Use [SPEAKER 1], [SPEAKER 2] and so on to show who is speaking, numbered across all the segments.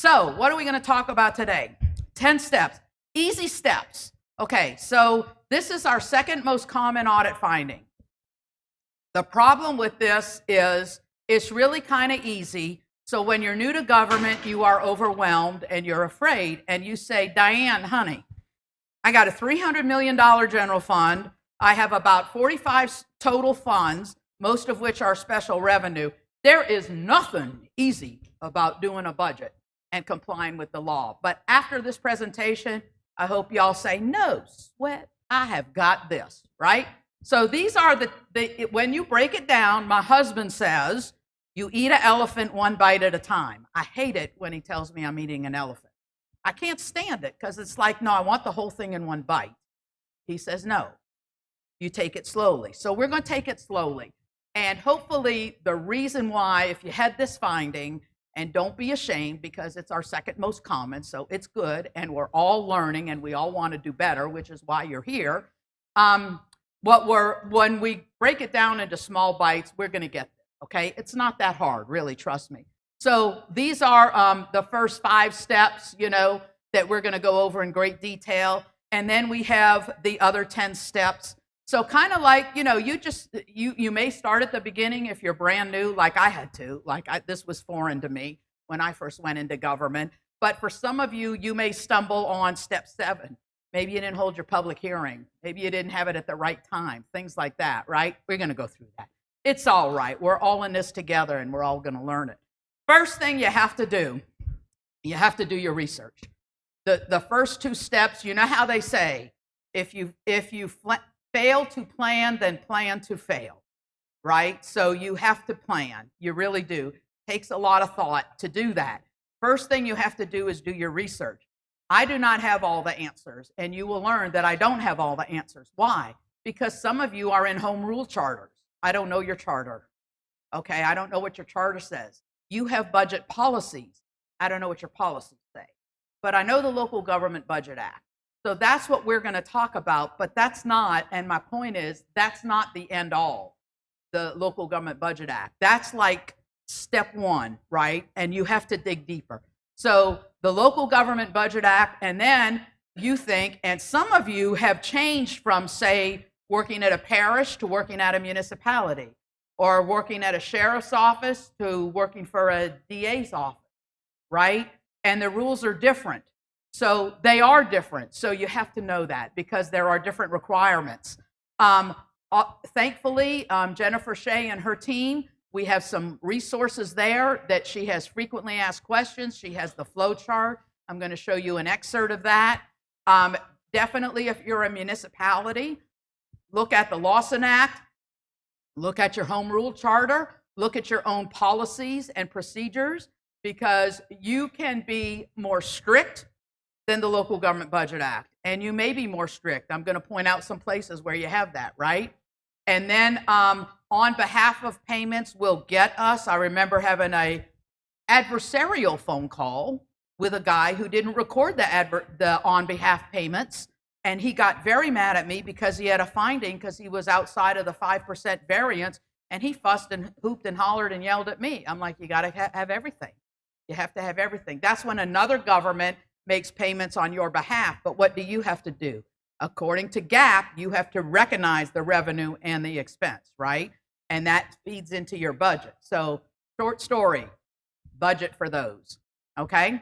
[SPEAKER 1] So what are we going to talk about today? 10 steps, easy steps. Okay, so this is our second most common audit finding. The problem with this is it's really kind of easy. So when you're new to government, you are overwhelmed and you're afraid, and you say, Diane, honey, I got a $300 million general fund. I have about 45 total funds, most of which are special revenue. There is nothing easy about doing a budget and complying with the law. But after this presentation, I hope y'all say, no sweat, I have got this, right? So these are when you break it down, my husband says, you eat an elephant one bite at a time. I hate it when he tells me I'm eating an elephant. I can't stand it because it's like, no, I want the whole thing in one bite. He says, no, you take it slowly. So we're going to take it slowly. And hopefully the reason why, if you had this finding, and don't be ashamed because it's our second most common, so it's good, and we're all learning and we all want to do better, which is why you're here. When we break it down into small bites, we're going to get there, okay? It's not that hard, really, trust me. So these are the first 5 steps, that we're going to go over in great detail, and then we have the other 10 steps. So kind of like, you may start at the beginning if you're brand new, like I had to, this was foreign to me when I first went into government. But for some of you, you may stumble on step 7. Maybe you didn't hold your public hearing. Maybe you didn't have it at the right time, things like that, right? We're going to go through that. It's all right. We're all in this together and we're all going to learn it. First thing you have to do your research. The first 2 steps, you know how they say, if you fail to plan, then plan to fail, right? So you have to plan. You really do. It takes a lot of thought to do that. First thing you have to do is do your research. I do not have all the answers, and you will learn that I don't have all the answers. Why? Because some of you are in home rule charters. I don't know your charter. Okay, I don't know what your charter says. You have budget policies. I don't know what your policies say. But I know the Local Government Budget Act. So that's what we're going to talk about, but that's not, and my point is, that's not the end all, the Local Government Budget Act. That's like step 1, right? And you have to dig deeper. So the Local Government Budget Act, and then you think, and some of you have changed from, say, working at a parish to working at a municipality, or working at a sheriff's office to working for a DA's office, right? And the rules are different. So they are different. So you have to know that because there are different requirements. Thankfully, Jennifer Shea and her team, we have some resources there that she has frequently asked questions. She has the flow chart. I'm going to show you an excerpt of that. Definitely, if you're a municipality, look at the Lawson Act, look at your home rule charter, look at your own policies and procedures, because you can be more strict than the Local Government Budget Act, and you may be more strict. I'm going to point out some places where you have that, right? And then on behalf of payments will get us. I remember having a adversarial phone call with a guy who didn't record the on behalf payments, and he got very mad at me because he had a finding because he was outside of the 5% variance, and he fussed and hooped and hollered and yelled at me. I'm like, you got to have everything. You have to have everything. That's when another government makes payments on your behalf. But what do you have to do? According to GAAP, you have to recognize the revenue and the expense, right? And that feeds into your budget. So short story, budget for those, okay?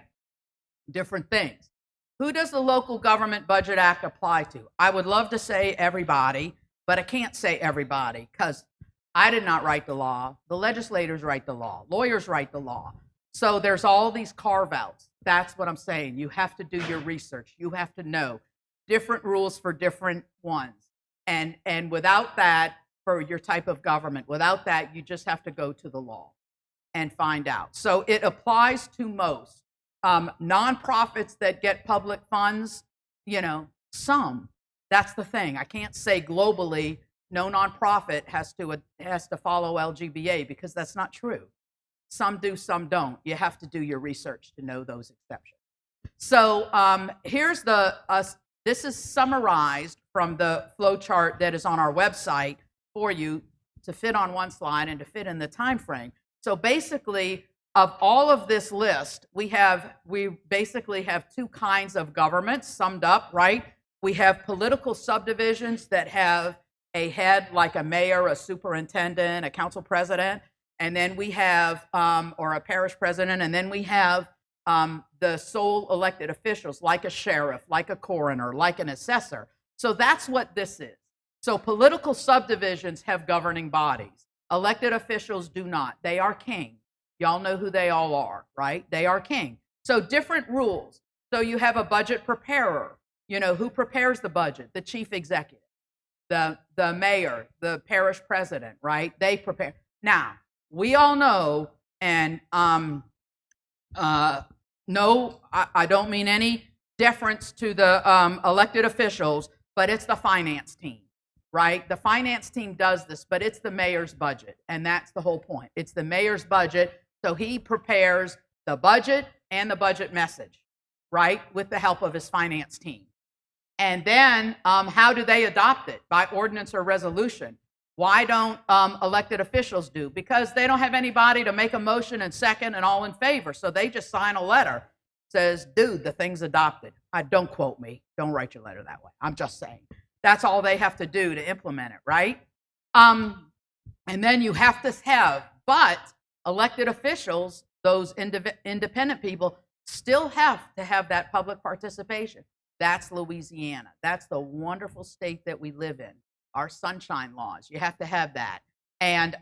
[SPEAKER 1] Different things. Who does the Local Government Budget Act apply to? I would love to say everybody, but I can't say everybody because I did not write the law. The legislators write the law. Lawyers write the law. So there's all these carve-outs. That's what I'm saying. You have to do your research. You have to know different rules for different ones. And without that, for your type of government, without that, you just have to go to the law and find out. So it applies to most. Nonprofits that get public funds, some. That's the thing. I can't say globally no nonprofit has to follow LGBA because that's not true. Some do, some don't. You have to do your research to know those exceptions. So here's this is summarized from the flow chart that is on our website for you to fit on one slide and to fit in the time frame. So basically, of all of this list, we basically have two kinds of governments summed up, right? We have political subdivisions that have a head like a mayor, a superintendent, a council president, and then we have, or a parish president, and then we have the sole elected officials like a sheriff, like a coroner, like an assessor. So that's what this is. So political subdivisions have governing bodies. Elected officials do not. They are king. Y'all know who they all are, right? They are king. So different rules. So you have a budget preparer. You know, who prepares the budget? The chief executive, the mayor, the parish president, right? They prepare. Now, we all know, and no, I don't mean any deference to the elected officials, but it's the finance team, right? The finance team does this, but it's the mayor's budget, and that's the whole point. It's the mayor's budget, so he prepares the budget and the budget message, right, with the help of his finance team. And then how do they adopt it? By ordinance or resolution. Why don't elected officials do? Because they don't have anybody to make a motion and second and all in favor. So they just sign a letter. Says, dude, the thing's adopted. Don't quote me. Don't write your letter that way. I'm just saying. That's all they have to do to implement it, right? And then you have to have, but elected officials, those independent people, still have to have that public participation. That's Louisiana. That's the wonderful state that we live in. Our sunshine laws. You have to have that. And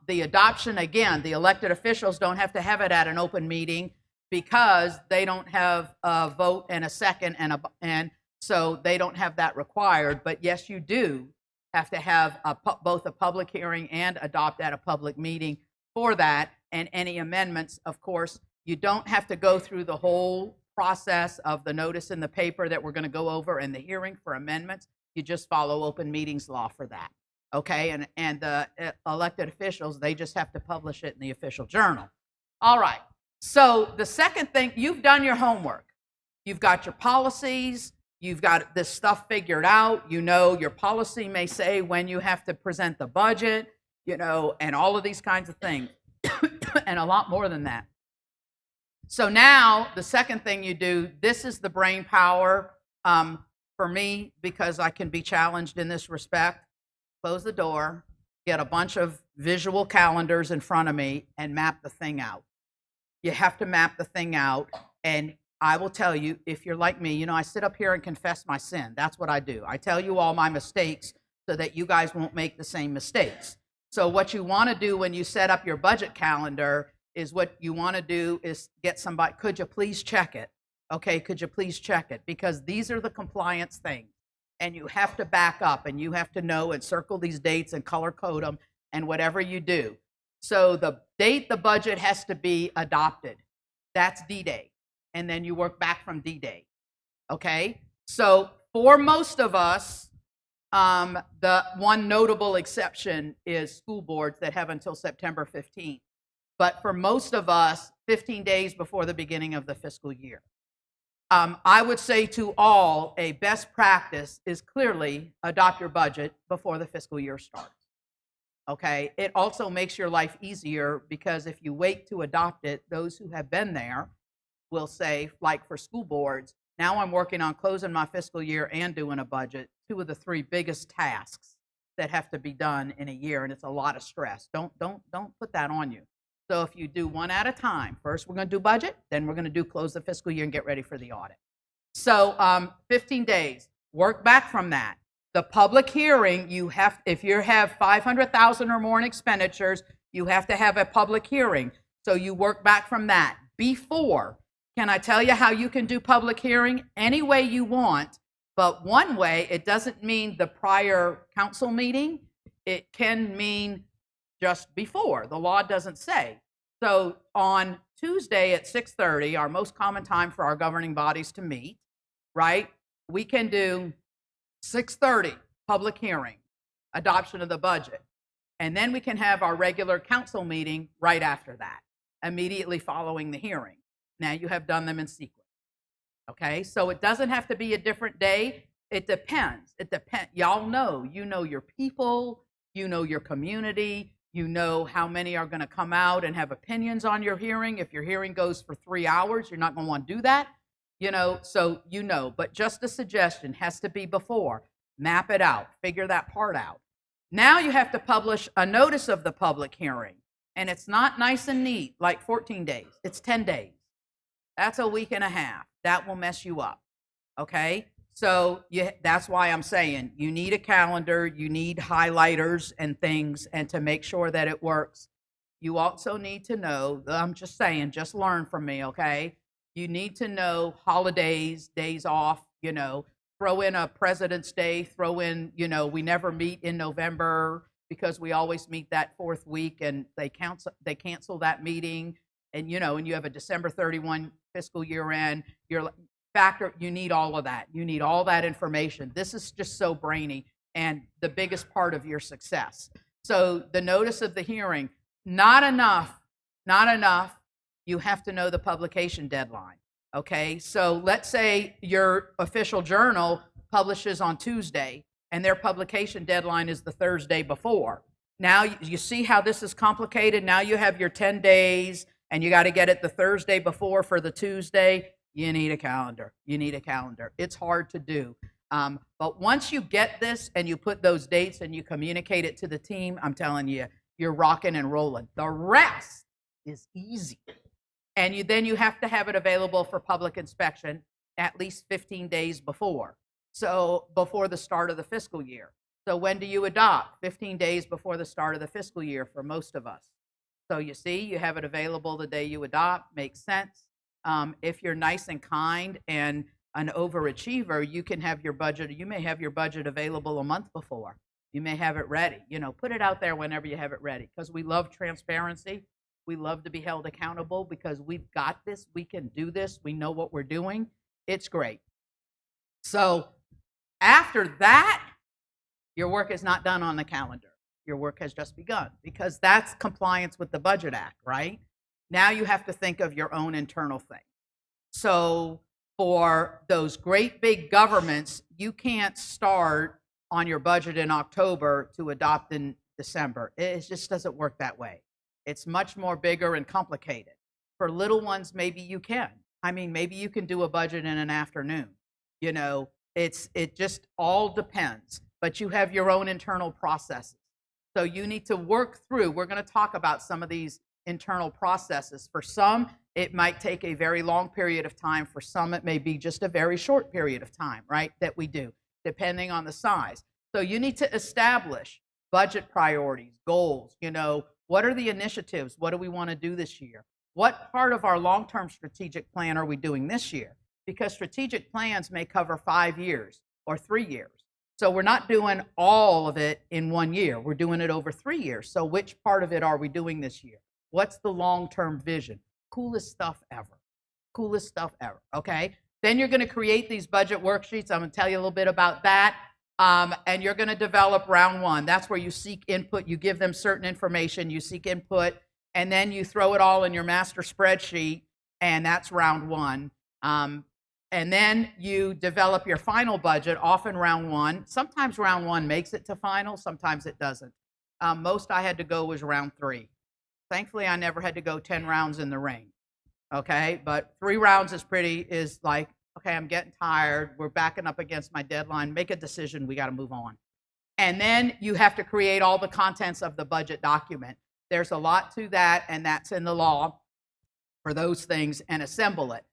[SPEAKER 1] the adoption, again, the elected officials don't have to have it at an open meeting because they don't have a vote and a second, and so they don't have that required. But yes, you do have to have both a public hearing and adopt at a public meeting for that. And any amendments, of course, you don't have to go through the whole process of the notice in the paper that we're going to go over and the hearing for amendments. You just follow open meetings law for that, okay? And the elected officials, they just have to publish it in the official journal. All right, so the second thing, you've done your homework. You've got your policies. You've got this stuff figured out. You know your policy may say when you have to present the budget, you know, and all of these kinds of things, and a lot more than that. So now the second thing you do, this is the brain power for me, because I can be challenged in this respect. Close the door, get a bunch of visual calendars in front of me, and map the thing out. You have to map the thing out, and I will tell you, if you're like me, you know, I sit up here and confess my sin. That's what I do. I tell you all my mistakes so that you guys won't make the same mistakes. So what you want to do when you set up your budget calendar is what you want to do is get somebody, could you please check it? Okay, could you please check it? Because these are the compliance things. And you have to back up, and you have to know and circle these dates and color code them and whatever you do. So the date the budget has to be adopted, that's D-Day. And then you work back from D-Day. Okay? So for most of us, the one notable exception is school boards that have until September 15th. But for most of us, 15 days before the beginning of the fiscal year. I would say to all, a best practice is clearly adopt your budget before the fiscal year starts. Okay? It also makes your life easier because if you wait to adopt it, those who have been there will say, like for school boards, now I'm working on closing my fiscal year and doing a budget, two of the three biggest tasks that have to be done in a year, and it's a lot of stress. Don't put that on you. So if you do one at a time, first we're going to do budget, then we're going to do close the fiscal year and get ready for the audit. So 15 days, work back from that. The public hearing, you have, if you have 500,000 or more in expenditures, you have to have a public hearing. So you work back from that. Before, can I tell you how you can do public hearing? Any way you want, but one way, it doesn't mean the prior council meeting. It can mean just before. The law doesn't say. So on Tuesday at 6:30, our most common time for our governing bodies to meet, right? We can do 6:30, public hearing, adoption of the budget. And then we can have our regular council meeting right after that, immediately following the hearing. Now you have done them in sequence. Okay, so it doesn't have to be a different day. It depends. It depends. Y'all know, you know your people, you know your community. You know how many are going to come out and have opinions on your hearing. If your hearing goes for 3 hours, you're not going to want to do that. So but just a suggestion has to be before. Map it out, figure that part out. Now you have to publish a notice of the public hearing, and it's not nice and neat like 14 days. It's 10 days. That's a week and a half. That will mess you up. Okay? So that's why I'm saying you need a calendar, you need highlighters and things, and to make sure that it works. You also need to know, I'm just saying, just learn from me, okay? You need to know holidays, days off, throw in a President's Day, throw in, we never meet in November because we always meet that fourth week, and they cancel that meeting, and you have a December 31 fiscal year end. You need all of that. You need all that information. This is just so brainy and the biggest part of your success. So the notice of the hearing, not enough. You have to know the publication deadline. Okay, so let's say your official journal publishes on Tuesday and their publication deadline is the Thursday before. Now you see how this is complicated. Now you have your 10 days and you got to get it the Thursday before for the Tuesday. You need a calendar. It's hard to do. But once you get this and you put those dates and you communicate it to the team, I'm telling you, you're rocking and rolling. The rest is easy. And then you have to have it available for public inspection at least 15 days before. So before the start of the fiscal year. So when do you adopt? 15 days before the start of the fiscal year for most of us. So you see, you have it available the day you adopt. Makes sense. If you're nice and kind and an overachiever, you can have your budget. You may have your budget available a month before. You may have it ready. Put it out there whenever you have it ready, because we love transparency. We love to be held accountable because we've got this. We can do this. We know what we're doing. It's great. So after that, your work is not done on the calendar. Your work has just begun, because that's compliance with the Budget Act, right? Now you have to think of your own internal thing. So for those great big governments, you can't start on your budget in October to adopt in December. It just doesn't work that way. It's much more bigger and complicated. For little ones, maybe you can. Maybe you can do a budget in an afternoon. It just all depends. But you have your own internal processes. So you need to work through. We're going to talk about some of these internal processes. For some, it might take a very long period of time. For some, it may be just a very short period of time, right, that we do, depending on the size. So you need to establish budget priorities, goals. What are the initiatives? What do we want to do this year? What part of our long-term strategic plan are we doing this year? Because strategic plans may cover 5 years or 3 years. So we're not doing all of it in 1 year. We're doing it over 3 years. So which part of it are we doing this year? What's the long-term vision? Coolest stuff ever. Okay? Then you're going to create these budget worksheets. I'm going to tell you a little bit about that. And you're going to develop round one. That's where you seek input. You give them certain information. You seek input. And then you throw it all in your master spreadsheet. And that's round one. And then you develop your final budget, often round one. Sometimes round one makes it to final. Sometimes it doesn't. Most I had to go was round 3. Thankfully, I never had to go 10 rounds in the ring. Okay, but 3 rounds is like, okay, I'm getting tired. We're backing up against my deadline. Make a decision. We got to move on. And then you have to create all the contents of the budget document. There's a lot to that, and that's in the law for those things, and assemble it.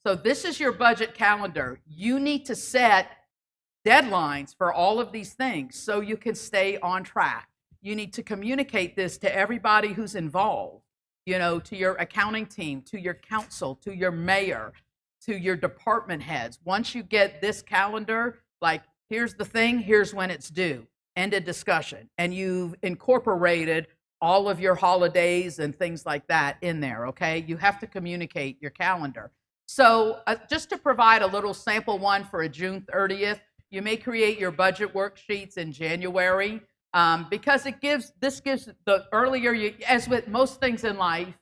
[SPEAKER 1] So this is your budget calendar. You need to set deadlines for all of these things so you can stay on track. You need to communicate this to everybody who's involved, to your accounting team, to your council, to your mayor, to your department heads. Once you get this calendar, like, here's the thing, here's when it's due, end of discussion. And you've incorporated all of your holidays and things like that in there, okay? You have to communicate your calendar. So just to provide a little sample one for a June 30th, you may create your budget worksheets in January, because this gives the earlier as with most things in life,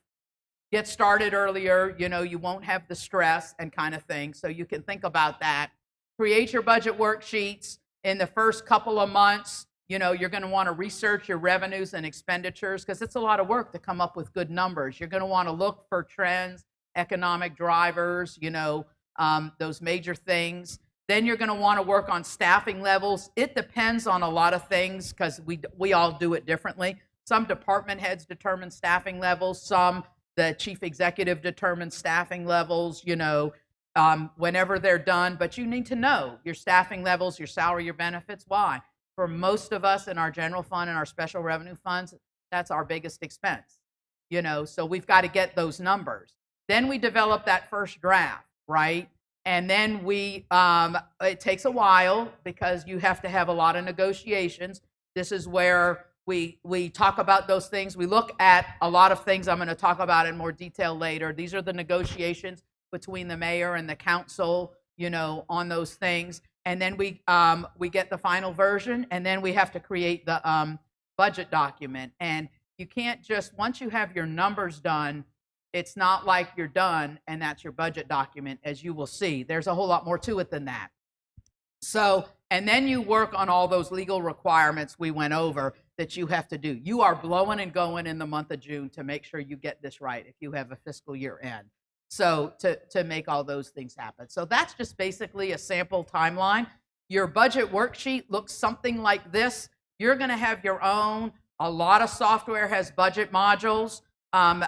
[SPEAKER 1] get started earlier, you won't have the stress and kind of thing. So you can think about that. Create your budget worksheets in the first couple of months. You're going to want to research your revenues and expenditures because it's a lot of work to come up with good numbers. You're going to want to look for trends, economic drivers, those major things. Then you're going to want to work on staffing levels. It depends on a lot of things because we all do it differently. Some department heads determine staffing levels. Some, the chief executive determines staffing levels, whenever they're done. But you need to know your staffing levels, your salary, your benefits. Why? For most of us in our general fund and our special revenue funds, that's our biggest expense. So we've got to get those numbers. Then we develop that first draft, right? And then it takes a while because you have to have a lot of negotiations. This is where we talk about those things. We look at a lot of things I'm going to talk about in more detail later. These are the negotiations between the mayor and the council, on those things. And then we get the final version, and then we have to create the budget document. And you can't just, once you have your numbers done, it's not like you're done and that's your budget document, as you will see. There's a whole lot more to it than that. So, and then you work on all those legal requirements we went over that you have to do. You are blowing and going in the month of June to make sure you get this right if you have a fiscal year end. So to make all those things happen. So that's just basically a sample timeline. Your budget worksheet looks something like this. You're going to have your own. A lot of software has budget modules. I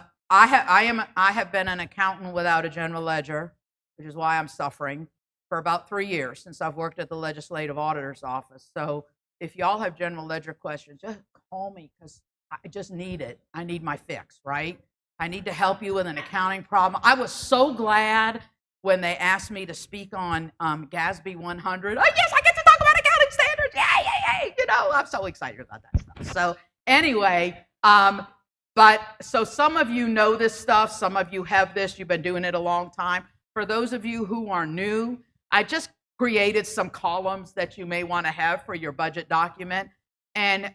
[SPEAKER 1] have been an accountant without a general ledger, which is why I'm suffering, for about 3 years since I've worked at the legislative auditor's office. So if y'all have general ledger questions, just call me because I just need it. I need my fix, right? I need to help you with an accounting problem. I was so glad when they asked me to speak on GASB 100. Oh, yes, I get to talk about accounting standards. Yay. I'm so excited about that stuff. So anyway, but so some of you know this stuff. Some of you have this. You've been doing it a long time. For those of you who are new, I just created some columns that you may want to have for your budget document. And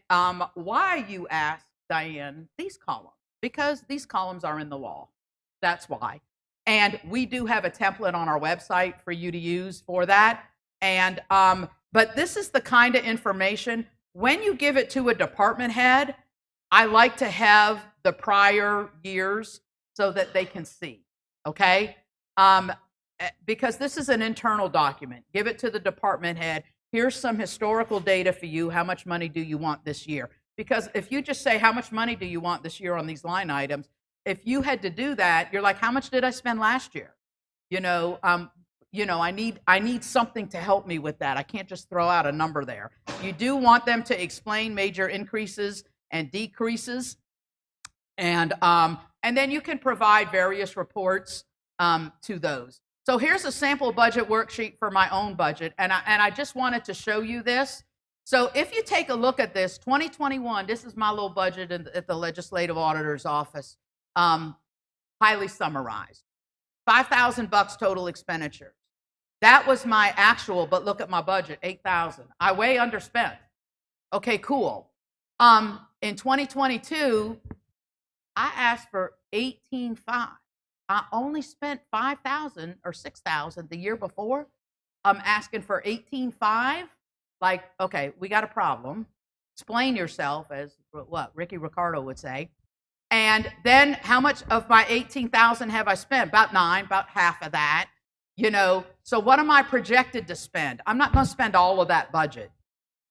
[SPEAKER 1] why, you ask, Diane, these columns? Because these columns are in the law. That's why. And we do have a template on our website for you to use for that. And but this is the kind of information, when you give it to a department head, I like to have the prior years so that they can see, okay? Because this is an internal document. Give it to the department head. Here's some historical data for you. How much money do you want this year? Because if you just say, how much money do you want this year on these line items? If you had to do that, you're like, how much did I spend last year? I need something to help me with that. I can't just throw out a number there. You do want them to explain major increases and decreases. And then you can provide various reports to those. So here's a sample budget worksheet for my own budget. And I just wanted to show you this. So if you take a look at this, 2021, this is my little budget at the Legislative Auditor's Office, highly summarized. $5,000 total expenditures. That was my actual, but look at my budget, $8,000. I way underspent. Okay, cool. In 2022, I asked for $18,500. I only spent $5,000 or $6,000 the year before. I'm asking for $18,500. Like, okay, we got a problem. Explain yourself, as what Ricky Ricardo would say. And then how much of my $18,000 have I spent? About $9,000, about half of that. So what am I projected to spend? I'm not going to spend all of that budget,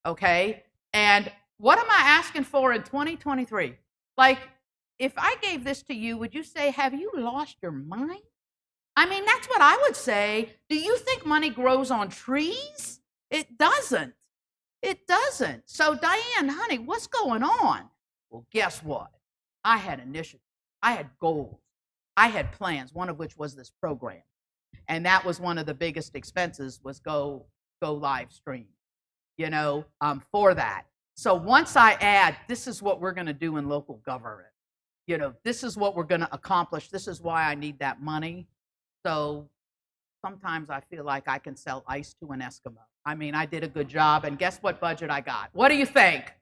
[SPEAKER 1] okay? And what am I asking for in 2023? Like, if I gave this to you, would you say, have you lost your mind? I mean, that's what I would say. Do you think money grows on trees? It doesn't. It doesn't. So, Diane, honey, what's going on? Well, guess what? I had initiatives. I had goals. I had plans, one of which was this program. And that was one of the biggest expenses, was go live stream, for that. So once I add, this is what we're going to do in local government. This is what we're going to accomplish. This is why I need that money. So sometimes I feel like I can sell ice to an Eskimo. I mean, I did a good job, and guess what budget I got? What do you think?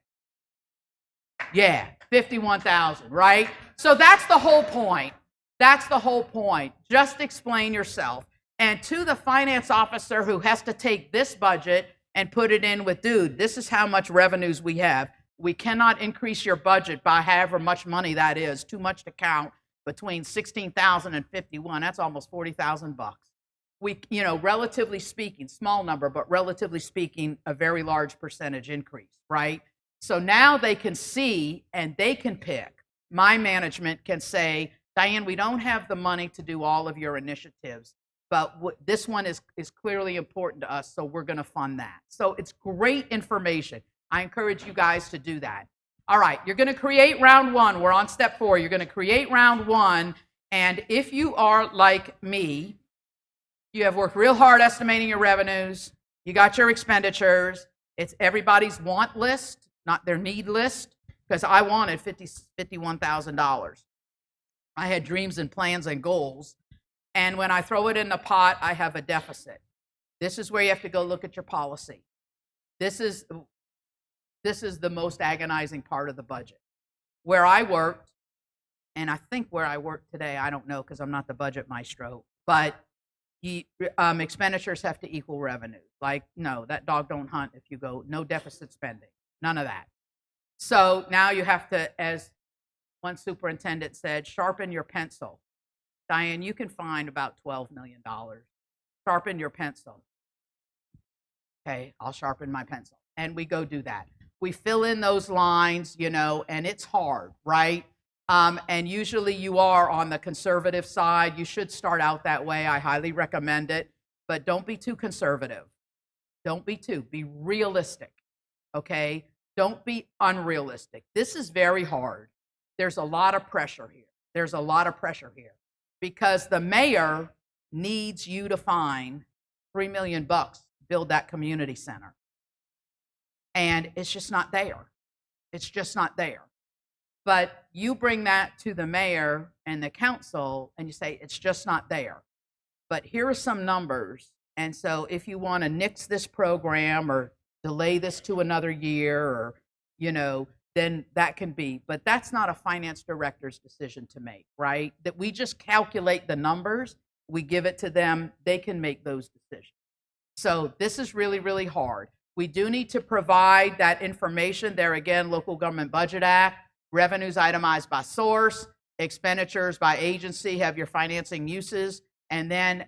[SPEAKER 1] Yeah, $51,000, right? So that's the whole point. That's the whole point. Just explain yourself. And to the finance officer who has to take this budget and put it in with, dude, this is how much revenues we have. We cannot increase your budget by however much money that is, too much to count, between 16,000 and 51. That's almost 40,000 bucks. We, relatively speaking, small number, but relatively speaking, a very large percentage increase, right? So now they can see and they can pick. My management can say, Diane, we don't have the money to do all of your initiatives, but this one is clearly important to us, so we're going to fund that. So it's great information. I encourage you guys to do that. All right, you're going to create round one. We're on step 4. You're going to create round one, and if you are like me, you have worked real hard estimating your revenues, you got your expenditures, it's everybody's want list, not their need list, because I wanted $51,000. I had dreams and plans and goals, and when I throw it in the pot, I have a deficit. This is where you have to go look at your policy. This is the most agonizing part of the budget. Where I worked, and I think where I work today, I don't know because I'm not the budget maestro, but expenditures have to equal revenue. Like, no, that dog don't hunt if you go no deficit spending, none of that. So now you have to, as one superintendent said, sharpen your pencil. Diane, you can find about $12 million. Sharpen your pencil. Okay, I'll sharpen my pencil. And we go do that. We fill in those lines, and it's hard, right? And usually you are on the conservative side. You should start out that way. I highly recommend it, but don't be too conservative. Be realistic, okay? Don't be unrealistic. This is very hard. There's a lot of pressure here. Because the mayor needs you to find $3 million to build that community center. And it's just not there. But you bring that to the mayor and the council and you say, it's just not there. But here are some numbers. And so if you want to nix this program or delay this to another year or, then that can be. But that's not a finance director's decision to make, right? That we just calculate the numbers, we give it to them, they can make those decisions. So this is really, really hard. We do need to provide that information. There again, Local Government Budget Act, revenues itemized by source, expenditures by agency, have your financing uses, and then,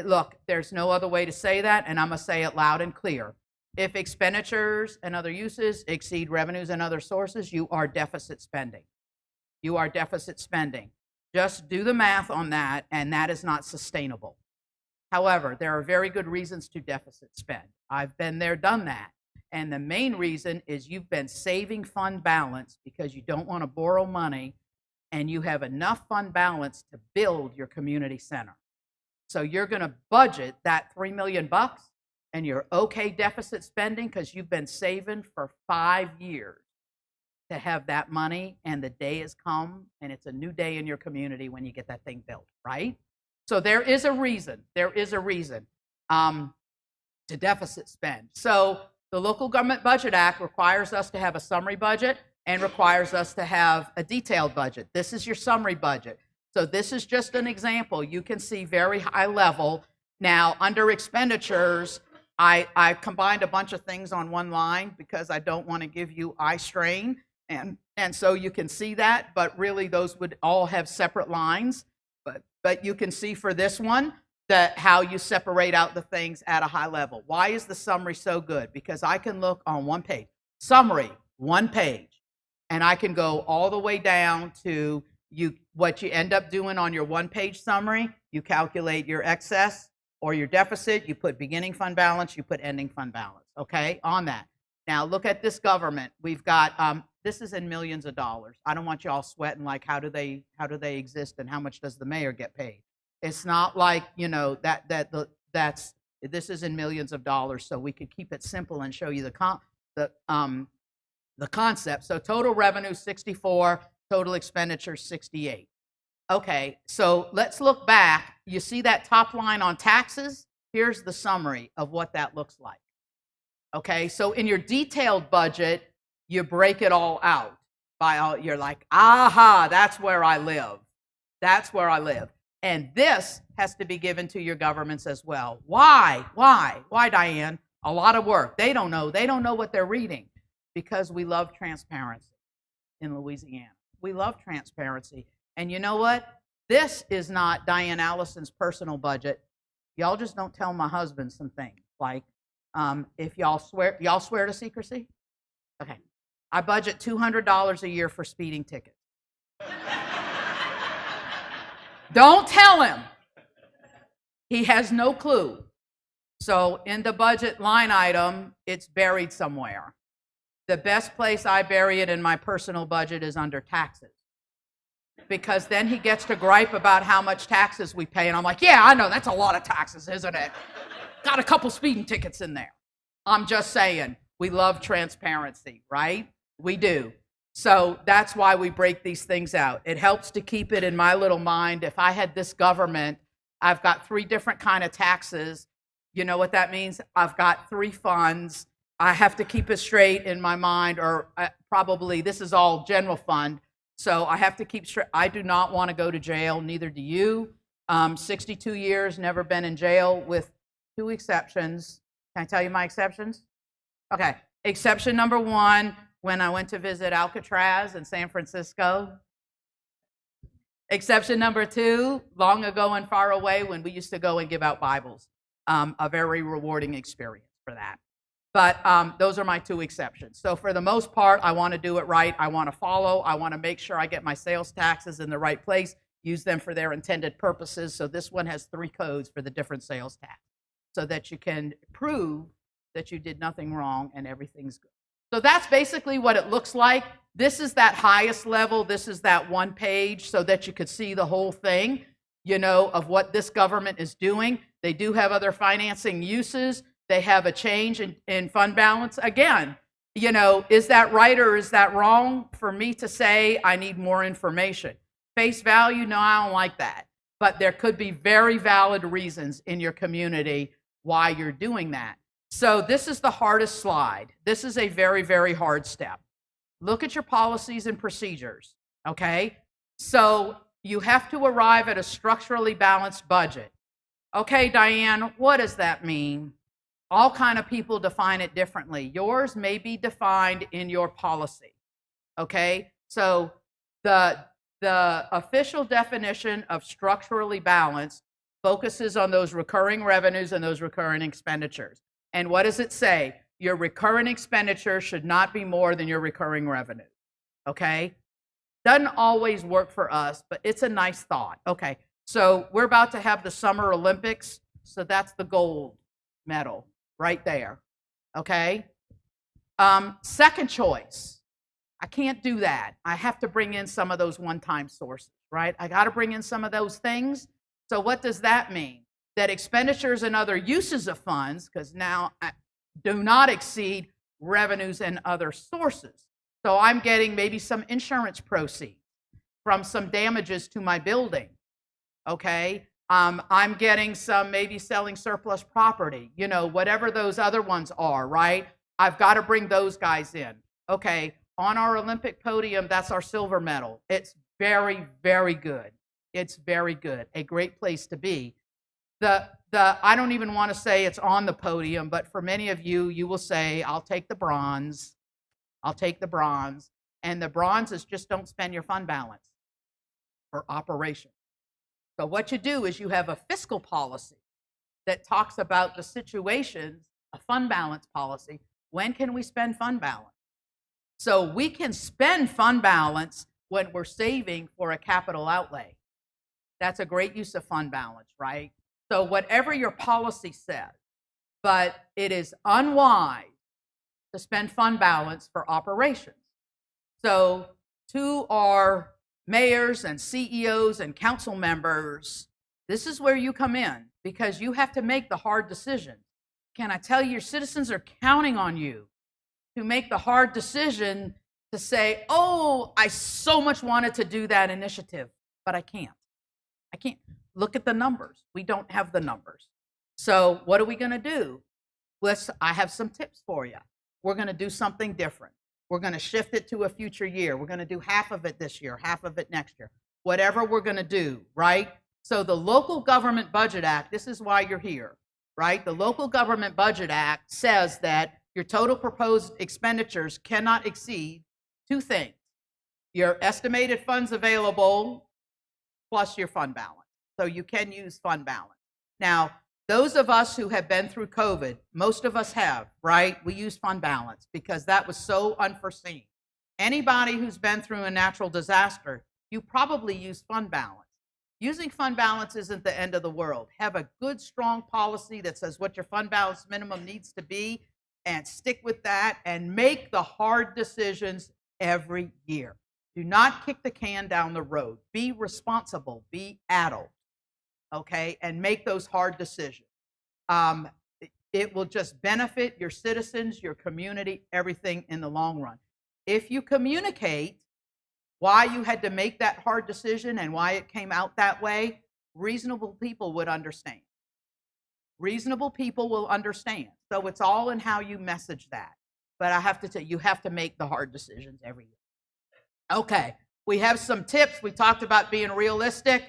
[SPEAKER 1] look, there's no other way to say that, and I'm going to say it loud and clear. If expenditures and other uses exceed revenues and other sources, you are deficit spending. Just do the math on that, and that is not sustainable. However, there are very good reasons to deficit spend. I've been there, done that. And the main reason is you've been saving fund balance because you don't want to borrow money and you have enough fund balance to build your community center. So you're going to budget that $3 million and you're okay deficit spending because you've been saving for 5 years to have that money, and the day has come and it's a new day in your community when you get that thing built, right? So there is a reason to deficit spend. So the Local Government Budget Act requires us to have a summary budget and requires us to have a detailed budget. This is your summary budget. So this is just an example. You can see very high level. Now, under expenditures, I combined a bunch of things on one line because I don't want to give you eye strain. And so you can see that, but really those would all have separate lines. But you can see for this one that how you separate out the things at a high level. Why is the summary so good? Because I can look on one page, summary, one page, and I can go all the way down to what you end up doing on your one-page summary. You calculate your excess or your deficit, you put beginning fund balance, you put ending fund balance, okay, on that. Now look at this government. We've got, this is in millions of dollars. I don't want you all sweating like how do they exist and how much does the mayor get paid? It's not like, this is in millions of dollars, so we could keep it simple and show you the concept. So total revenue 64, total expenditure 68. Okay, so let's look back. You see that top line on taxes? Here's the summary of what that looks like. Okay, so in your detailed budget, you break it all out. You're like, aha, that's where I live. That's where I live. And this has to be given to your governments as well. Why, Diane? A lot of work. They don't know. They don't know what they're reading because we love transparency in Louisiana. We love transparency. And you know what? This is not Diane Allison's personal budget. Y'all just don't tell my husband some things. Like, if y'all swear to secrecy? Okay. I budget $200 a year for speeding tickets. Don't tell him. He has no clue. So in the budget line item, it's buried somewhere. The best place I bury it in my personal budget is under taxes. Because then he gets to gripe about how much taxes we pay. And I'm like, yeah, I know, that's a lot of taxes, isn't it? Got a couple speeding tickets in there. I'm just saying, we love transparency, right? We do. So that's why we break these things out. It helps to keep it in my little mind. If I had this government, I've got 3 different kind of taxes. You know what that means? I've got 3 funds. I have to keep it straight in my mind, or probably this is all general fund. So I have to keep straight. I do not want to go to jail, neither do you. 62 years, never been in jail with 2 exceptions. Can I tell you my exceptions? Okay. Exception number 1, when I went to visit Alcatraz in San Francisco. Exception number 2, long ago and far away when we used to go and give out Bibles. A very rewarding experience for that. But those are my 2 exceptions. So for the most part, I want to do it right. I want to follow. I want to make sure I get my sales taxes in the right place, use them for their intended purposes. So this one has 3 codes for the different sales tax so that you can prove that you did nothing wrong and everything's good. So that's basically what it looks like. This is that highest level. This is that 1 page so that you could see the whole thing, you know, of what this government is doing. They do have other financing uses. They have a change in fund balance. Again, you know, is that right or is that wrong for me to say I need more information? Face value, no, I don't like that. But there could be very valid reasons in your community why you're doing that. So this is the hardest slide. This is a very, very hard step. Look at your policies and procedures, okay? So you have to arrive at a structurally balanced budget. Okay, Diane, what does that mean? All kind of people define it differently. Yours may be defined in your policy, okay? So the official definition of structurally balanced focuses on those recurring revenues and those recurring expenditures. And what does it say? Your recurring expenditure should not be more than your recurring revenue, okay? Doesn't always work for us, but it's a nice thought. Okay, so we're about to have the Summer Olympics, so that's the gold medal right there, okay? Second choice, I can't do that. I have to bring in some of those one-time sources, right? I got to bring in some of those things. So what does that mean? That expenditures and other uses of funds, because now I do not exceed revenues and other sources. So I'm getting maybe some insurance proceeds from some damages to my building, okay? I'm getting some, maybe selling surplus property, you know, whatever those other ones are, right? I've got to bring those guys in. Okay, on our Olympic podium, that's our silver medal. It's very, very good. It's very good, a great place to be. I don't even want to say it's on the podium, but for many of you, you will say, I'll take the bronze. I'll take the bronze. And the bronze is just don't spend your fund balance for operation. So what you do is you have a fiscal policy that talks about the situations, a fund balance policy. When can we spend fund balance? So we can spend fund balance when we're saving for a capital outlay. That's a great use of fund balance, right? So whatever your policy says, but it is unwise to spend fund balance for operations. So to our mayors and CEOs and council members, this is where you come in because you have to make the hard decisions. Can I tell you, your citizens are counting on you to make the hard decision to say, oh, I so much wanted to do that initiative, but I can't. I can't. Look at the numbers. We don't have the numbers. So what are we going to do? I have some tips for you. We're going to do something different. We're going to shift it to a future year. We're going to do half of it this year, half of it next year. Whatever we're going to do, right? So the Local Government Budget Act, this is why you're here, right? The Local Government Budget Act says that your total proposed expenditures cannot exceed two things: your estimated funds available plus your fund balance. So you can use fund balance. Now, those of us who have been through COVID, most of us have, right? We use fund balance because that was so unforeseen. Anybody who's been through a natural disaster, you probably use fund balance. Using fund balance isn't the end of the world. Have a good, strong policy that says what your fund balance minimum needs to be and stick with that and make the hard decisions every year. Do not kick the can down the road. Be responsible, be adult, okay, and make those hard decisions. It will just benefit your citizens, your community, everything in the long run. If you communicate why you had to make that hard decision and why it came out that way, reasonable people would understand. Reasonable people will understand. So it's all in how you message that. But I have to tell you, you have to make the hard decisions every year. Okay, we have some tips. We talked about being realistic.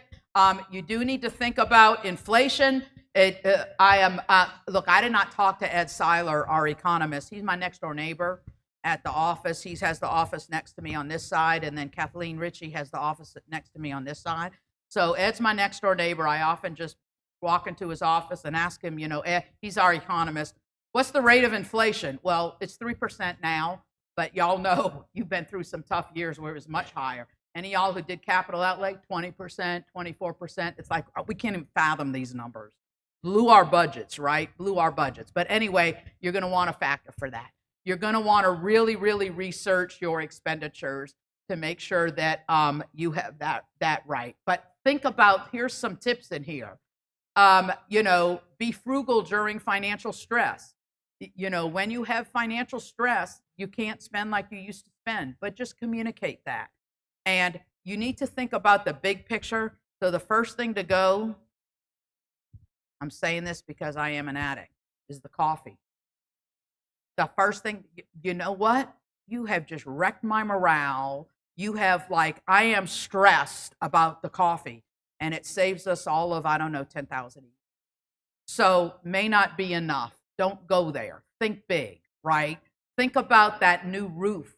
[SPEAKER 1] You do need to think about inflation. Look, I did not talk to Ed Seiler, our economist. He's my next door neighbor at the office. He has the office next to me on this side, and then Kathleen Ritchie has the office next to me on this side. So Ed's my next door neighbor. I often just walk into his office and ask him, Ed, he's our economist, what's the rate of inflation? Well, it's 3% now, but y'all know you've been through some tough years where it was much higher. Any of y'all who did capital outlay, 20%, 24%, it's like, we can't even fathom these numbers. Blew our budgets, right? Blew our budgets. But anyway, you're going to want to factor for that. You're going to want to really, really research your expenditures to make sure that you have that right. But think about, here's some tips in here. Be frugal during financial stress. When you have financial stress, you can't spend like you used to spend, but just communicate that. And you need to think about the big picture. So the first thing to go, I'm saying this because I am an addict, is the coffee. The first thing, you know what? You have just wrecked my morale. You have I am stressed about the coffee, and it saves us all of, I don't know, 10,000 each. So may not be enough. Don't go there. Think big, right? Think about that new roof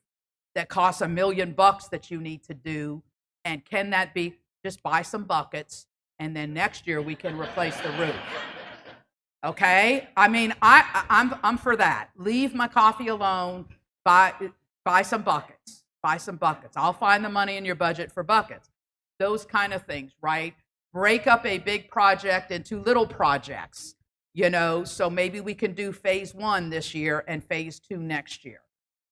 [SPEAKER 1] that costs $1 million that you need to do, and can that be, just buy some buckets, and then next year we can replace the roof. Okay? I mean, I'm for that. Leave my coffee alone. Buy some buckets. Buy some buckets. I'll find the money in your budget for buckets. Those kind of things, right? Break up a big project into little projects, so maybe we can do phase 1 this year and phase 2 next year.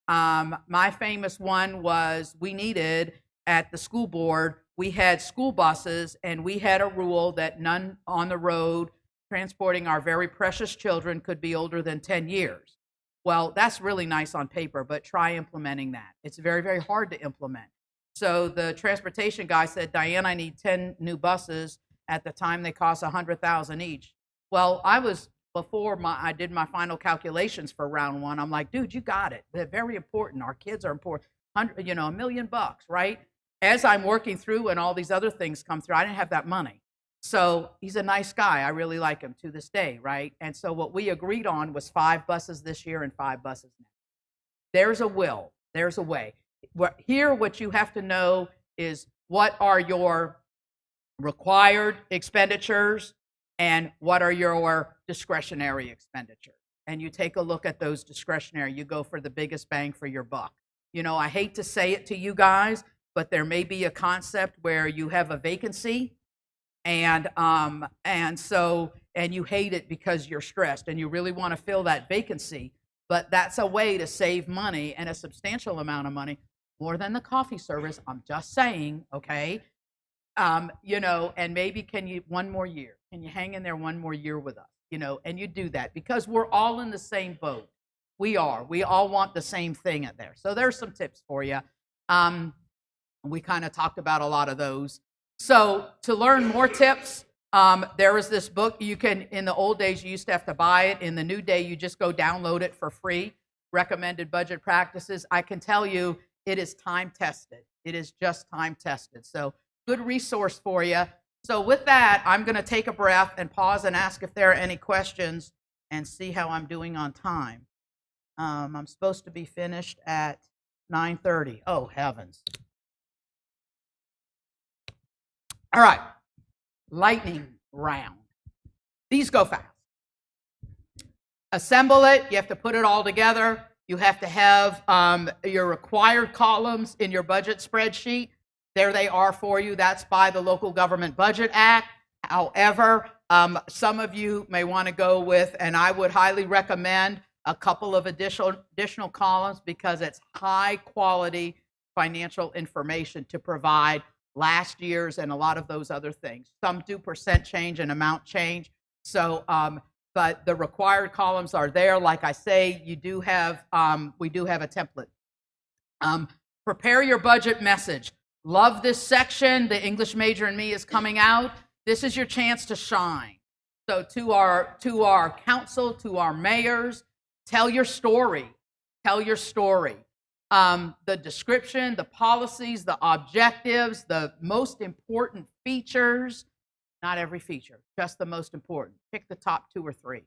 [SPEAKER 1] My famous one was, we needed, at the school board, we had school buses, and we had a rule that none on the road transporting our very precious children could be older than 10 years. Well, that's really nice on paper, but try implementing that. It's very, very hard to implement. So the transportation guy said, Diane, I need 10 new buses. At the time, they cost $100,000 each. Well, before I did my final calculations for round 1, I'm like, dude, you got it. They're very important. Our kids are important. $1 million, right? As I'm working through and all these other things come through, I didn't have that money. So he's a nice guy. I really like him to this day, right? And so what we agreed on was 5 buses this year and 5 buses next. There's a will. There's a way. Here, what you have to know is, what are your required expenditures and what are your discretionary expenditures? And you take a look at those discretionary. You go for the biggest bang for your buck. I hate to say it to you guys, but there may be a concept where you have a vacancy, and you hate it because you're stressed and you really want to fill that vacancy, but that's a way to save money, and a substantial amount of money, more than the coffee service. I'm just saying, okay? And maybe one more year? Can you hang in there one more year with us? And you do that because we're all in the same boat. We are. We all want the same thing in there. So there's some tips for you. We kind of talked about a lot of those. So to learn more tips, there is this book. In the old days, you used to have to buy it. In the new day, you just go download it for free. Recommended Budget Practices. I can tell you, it is time tested. It is just time tested. So good resource for you. So with that, I'm going to take a breath and pause and ask if there are any questions and see how I'm doing on time. I'm supposed to be finished at 9:30. Oh, heavens. All right, lightning round. These go fast. Assemble it. You have to put it all together. You have to have your required columns in your budget spreadsheet. There they are for you. That's by the Local Government Budget Act. However, some of you may want to go with, and I would highly recommend, a couple of additional columns because it's high quality financial information to provide last year's and a lot of those other things. Some do percent change and amount change. So, but the required columns are there. Like I say, you do have, we do have a template. Prepare your budget message. Love this section. The English major in me is coming out. This is your chance to shine. So to our council, to our mayors, tell your story. Tell your story. The description, the policies, the objectives, the most important features. Not every feature, just the most important. Pick the top 2 or 3.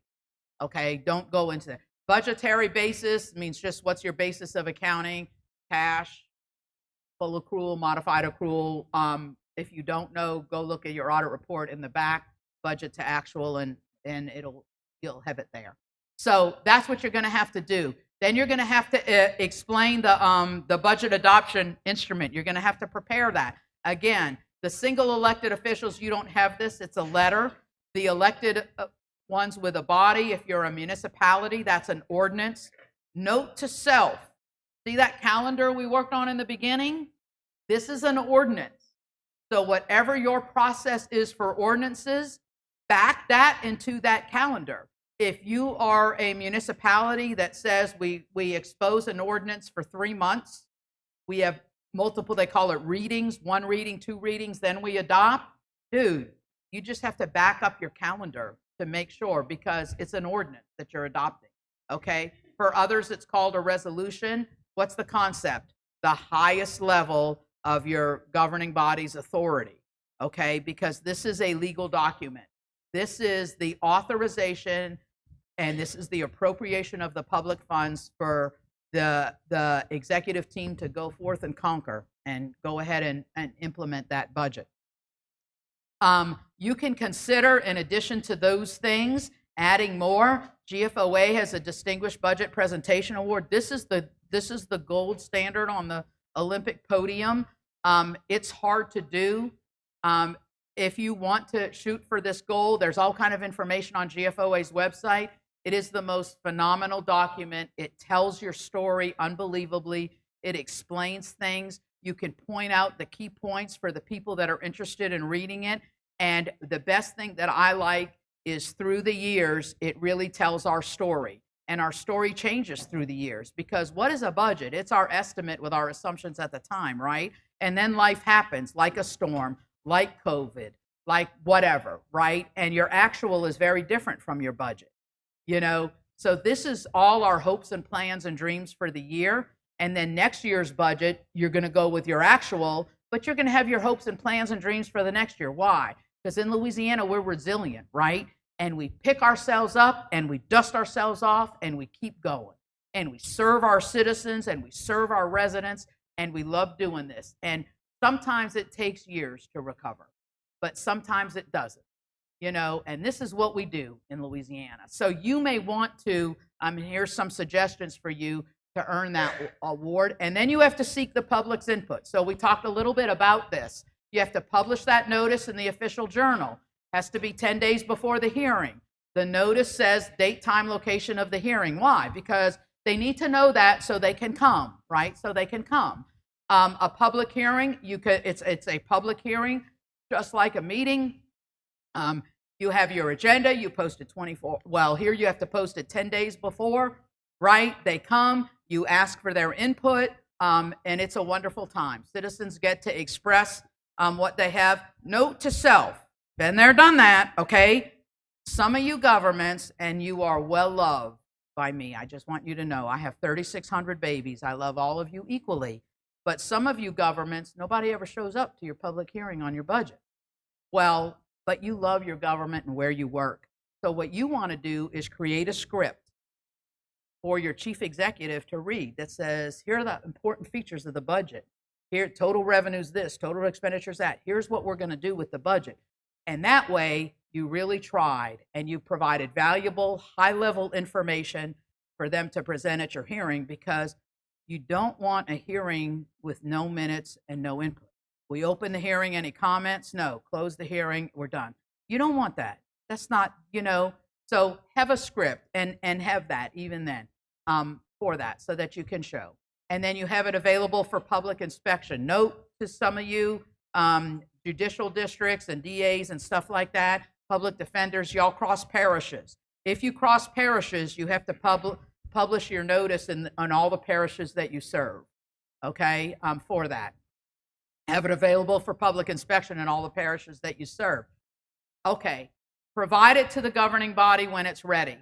[SPEAKER 1] Okay, don't go into that. Budgetary basis means just what's your basis of accounting, cash, full accrual, modified accrual. If you don't know, go look at your audit report in the back, budget to actual, and you'll have it there. So that's what you're going to have to do. Then you're going to have to explain the budget adoption instrument. You're going to have to prepare that. Again, the single elected officials, you don't have this. It's a letter. The elected ones with a body, if you're a municipality, that's an ordinance. Note to self. See that calendar we worked on in the beginning? This is an ordinance. So whatever your process is for ordinances, back that into that calendar. If you are a municipality that says we expose an ordinance for 3 months, we have multiple, they call it readings, 1 reading, 2 readings, then we adopt. Dude, you just have to back up your calendar to make sure, because it's an ordinance that you're adopting, okay? For others, it's called a resolution. What's the concept? The highest level of your governing body's authority, okay? Because this is a legal document. This is the authorization and this is the appropriation of the public funds for the executive team to go forth and conquer and go ahead and implement that budget. You can consider, in addition to those things, adding more. GFOA has a Distinguished Budget Presentation Award. This is the gold standard on the Olympic podium. It's hard to do. If you want to shoot for this goal, there's all kind of information on GFOA's website. It is the most phenomenal document. It tells your story unbelievably. It explains things. You can point out the key points for the people that are interested in reading it. And the best thing that I like is through the years, it really tells our story. And our story changes through the years, because what is a budget? It's our estimate with our assumptions at the time, right? And then life happens, like a storm, like COVID, like whatever, right? And your actual is very different from your budget, you know? So this is all our hopes and plans and dreams for the year. And then next year's budget, you're going to go with your actual, but you're going to have your hopes and plans and dreams for the next year. Why? Because in Louisiana, we're resilient, right? And we pick ourselves up and we dust ourselves off and we keep going. And we serve our citizens and we serve our residents, and we love doing this. And sometimes it takes years to recover, but sometimes it doesn't, you know, and this is what we do in Louisiana. So you may want to, here's some suggestions for you to earn that award. And then you have to seek the public's input. So we talked a little bit about this. You have to publish that notice in the official journal. Has to be 10 days before the hearing. The notice says date, time, location of the hearing. Why? Because they need to know that so they can come, right? So they can come. A public hearing, it's a public hearing, just like a meeting. You have your agenda, you post it 24, well, here you have to post it 10 days before, right? They come, you ask for their input, and it's a wonderful time. Citizens get to express what they have. Note to self, been there, done that, okay? Some of you governments, and you are well loved by me. I just want you to know, I have 3,600 babies. I love all of you equally. But some of you governments, nobody ever shows up to your public hearing on your budget. Well, but you love your government and where you work. So what you want to do is create a script for your chief executive to read that says, here are the important features of the budget. Here, total revenues this, total expenditures that. Here's what we're going to do with the budget. And that way, you really tried and you provided valuable, high-level information for them to present at your hearing, because you don't want a hearing with no minutes and no input. We open the hearing, any comments? No. Close the hearing, we're done. You don't want that. That's not, so have a script and have that even then for that so that you can show. And then you have it available for public inspection. Note to some of you judicial districts and DAs and stuff like that, public defenders, y'all cross parishes. If you cross parishes, you have to publish your notice on all the parishes that you serve, okay, for that. Have it available for public inspection in all the parishes that you serve. Okay, provide it to the governing body when it's ready.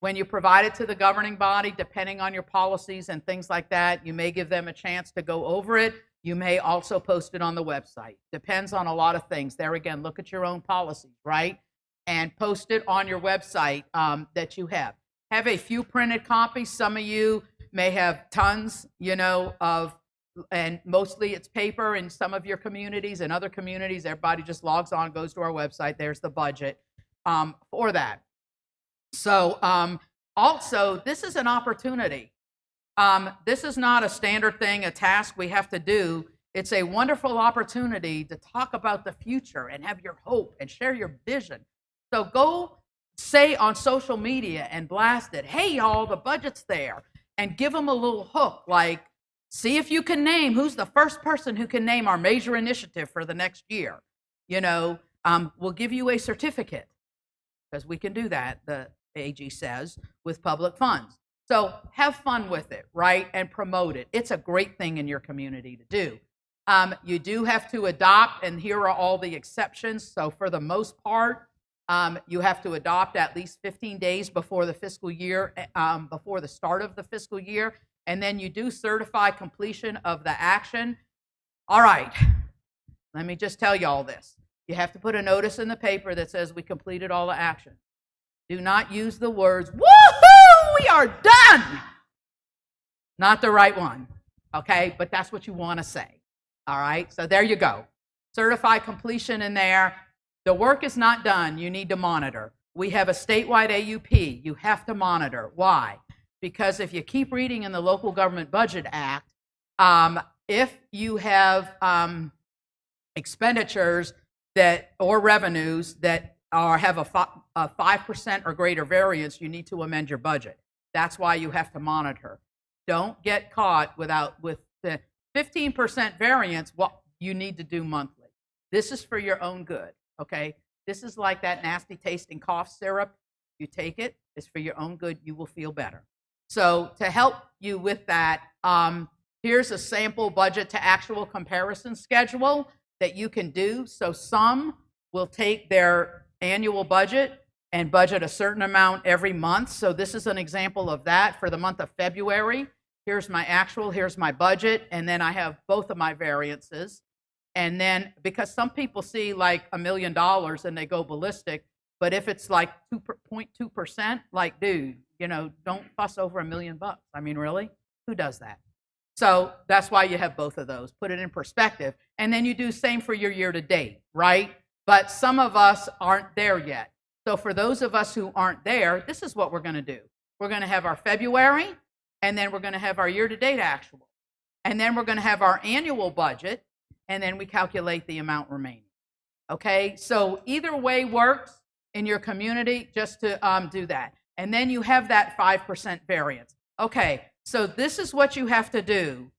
[SPEAKER 1] When you provide it to the governing body, depending on your policies and things like that, you may give them a chance to go over it. You may also post it on the website. Depends on a lot of things. There again, look at your own policies, right? And post it on your website that you have. Have a few printed copies. Some of you may have tons, and mostly it's paper in some of your communities. In other communities, everybody just logs on, goes to our website. There's the budget for that. So also, this is an opportunity. This is not a standard thing, a task we have to do. It's a wonderful opportunity to talk about the future and have your hope and share your vision. So go say on social media and blast it, hey, y'all, the budget's there. And give them a little hook, like, see if you can name who's the first person who can name our major initiative for the next year. We'll give you a certificate, because we can do that, the AG says, with public funds. So have fun with it, right? And promote it. It's a great thing in your community to do. You do have to adopt, and here are all the exceptions. So for the most part, you have to adopt at least 15 days before the fiscal year, before the start of the fiscal year. And then you do certify completion of the action. All right, let me just tell you all this. You have to put a notice in the paper that says we completed all the action. Do not use the words, woohoo, we are done. Not the right one, okay? But that's what you want to say, all right? So there you go. Certify completion in there. The work is not done. You need to monitor. We have a statewide AUP. You have to monitor. Why? Because if you keep reading in the Local Government Budget Act, if you have expenditures or revenues that have a 5% or greater variance, you need to amend your budget. That's why you have to monitor. Don't get caught with the 15% variance. What you need to do monthly. This is for your own good, okay? This is like that nasty tasting cough syrup. You take it, it's for your own good. You will feel better. So to help you with that, here's a sample budget to actual comparison schedule that you can do. So some will take their annual budget and budget a certain amount every month. So this is an example of that for the month of February. Here's my actual, here's my budget, and then I have both of my variances. And then, because some people see like $1 million and they go ballistic, but if it's like 2.2%, like, dude, don't fuss over $1 million. I mean, really? Who does that? So that's why you have both of those. Put it in perspective. And then you do same for your year to date, right? But some of us aren't there yet. So for those of us who aren't there, this is what we're going to do. We're going to have our February, and then we're going to have our year to date actual. And then we're going to have our annual budget, and then we calculate the amount remaining. Okay? So either way works in your community, just to do that. And then you have that 5% variance. Okay, so this is what you have to do.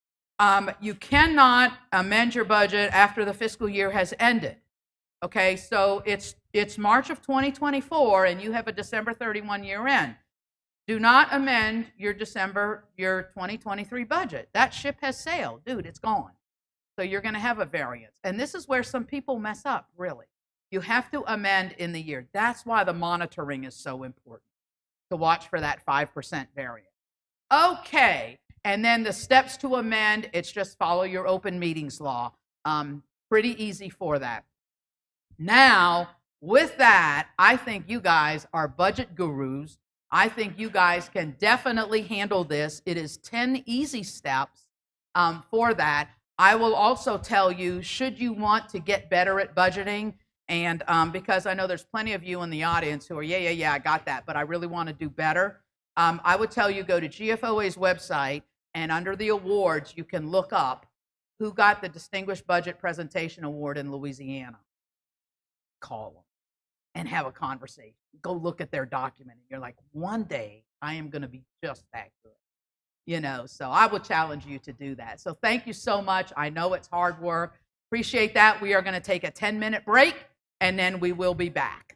[SPEAKER 1] You cannot amend your budget after the fiscal year has ended. Okay, so it's March of 2024, and you have a December 31 year end. Do not amend your 2023 budget. That ship has sailed. Dude, it's gone. So you're going to have a variance. And this is where some people mess up, really. You have to amend in the year. That's why the monitoring is so important, to watch for that 5% variance. Okay, and then the steps to amend, it's just follow your open meetings law. Pretty easy for that. Now, with that, I think you guys are budget gurus. I think you guys can definitely handle this. It is 10 easy steps for that. I will also tell you, should you want to get better at budgeting, and because I know there's plenty of you in the audience who are, yeah, I got that, but I really want to do better. I would tell you, go to GFOA's website, and under the awards, you can look up who got the Distinguished Budget Presentation Award in Louisiana. Call them and have a conversation. Go look at their document. And you're like, one day I am going to be just that good. So I will challenge you to do that. So thank you so much. I know it's hard work. Appreciate that. We are going to take a 10-minute break, and then we will be back.